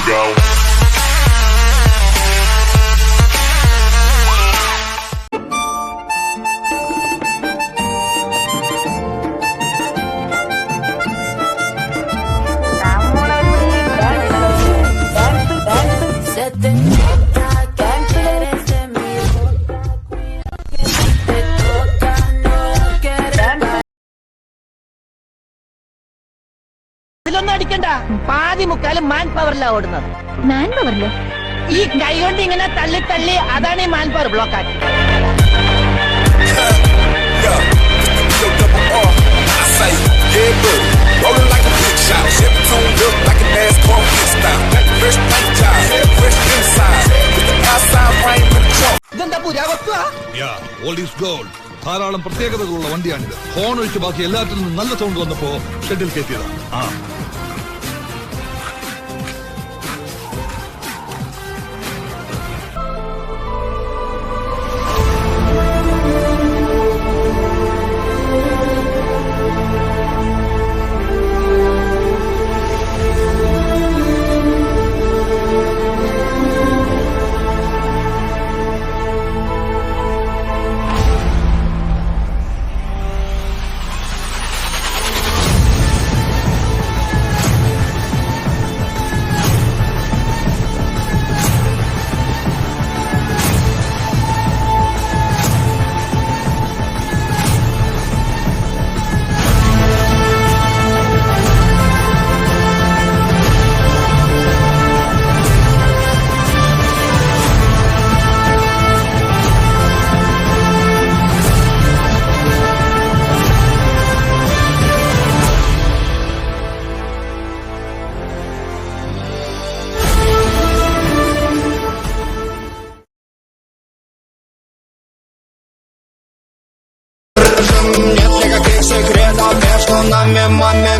go. അടിക്കണ്ട പാതി മുക്കാലും മാൻ പവറിലാ ഓടുന്നത്. മാൻ പവറിലോ? ഈ കൈ കൊണ്ട് ഇങ്ങനെ തള്ളി തള്ളി അതാണ് ഈ മാൻ പവർ ബ്ലോക്ക് ആക്കി. ഇതെന്താ പുരാവസ്തുവാ? ധാരാളം പ്രത്യേകതകളുള്ള വണ്ടിയാണിത്. ഹോൺ ഒഴിച്ച് ബാക്കി എല്ലാറ്റിൽ നിന്നും നല്ല സൗണ്ട് വന്നപ്പോ ഷെഡിൽ കയറ്റിയതാ.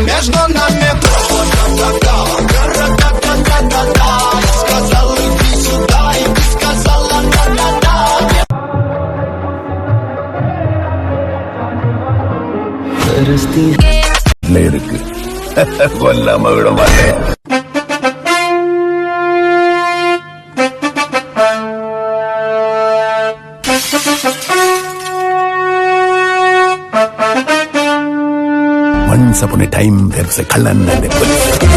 Между нами сказал иди сюда, и ты сказала да-да-да. இருக்கு கொல்லாம விட மாட்டேன். Once upon a time there was a Kallan and a police.